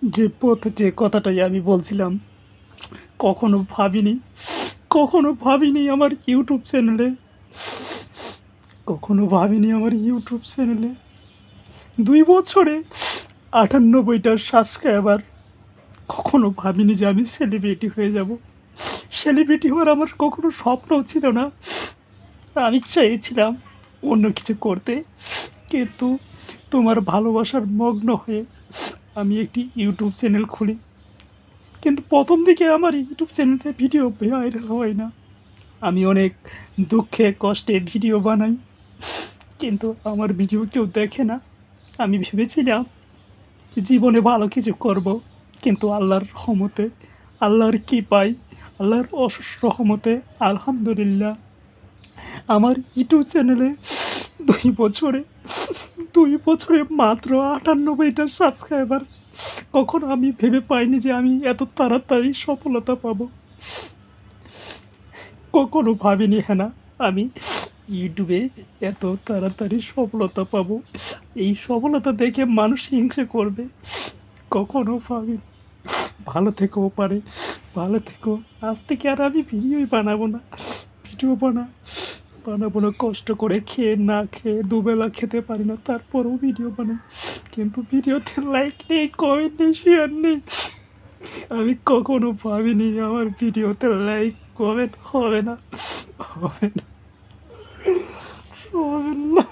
যে কথাটাই আমি বলছিলাম, কখনো ভাবিনি, কখনো ভাবিনি আমার ইউটিউব চ্যানেলে, কখনো ভাবিনি আমার ইউটিউব চ্যানেলে ২ বছরে ৯৮টা সাবস্ক্রাইবার। কখনো ভাবিনি যে আমি সেলিব্রিটি হয়ে যাব। সেলিব্রিটি হওয়ার আমার কখনো স্বপ্নও ছিল না। আমি চেয়েছিলাম অন্য কিছু করতে, কিন্তু তোমার ভালোবাসার মগ্ন হয়ে আমি একটি ইউটিউব চ্যানেল খুলি। কিন্তু প্রথম দিকে আমার ইউটিউব চ্যানেলে ভিডিও ভাইরাল হয় না। আমি অনেক দুঃখে কষ্টে ভিডিও বানাই, কিন্তু আমার ভিডিও কেউ দেখে না। আমি ভেবেছিলাম জীবনে ভালো কিছু করব, কিন্তু আল্লাহর রহমতে, আল্লাহর কৃপায়, আল্লাহর অশেষ রহমতে আলহামদুলিল্লাহ আমার ইউটিউব চ্যানেলে ২ বছরে ২ বছরে মাত্র ৯৮টা সাবস্ক্রাইবার। কখনো আমি ভেবে পাইনি যে আমি এত তাড়াতাড়ি সফলতা পাবো। কখনো ভাবিনি হেনা আমি ইউটিউবে এত তাড়াতাড়ি সফলতা পাবো। এই সফলতা দেখে মানুষ হিংসে করবে। কখনো ভাবিনি। ভালো থেকো পারে, ভালো থেকো। আজ থেকে আর আমি ভিডিওই বানাবো না। ভিডিও বানাবো না, কষ্ট করে খেয়ে না খেয়ে দুবেলা খেতে পারি না, তারপরেও ভিডিও বানাই। কিন্তু ভিডিওতে লাইক নেই, কমেন্ট নেই, শেয়ার নেই। আমি কখনো ভাবিনি আমার ভিডিওতে লাইক কমেন্ট হবে না, হবে না, হবে না।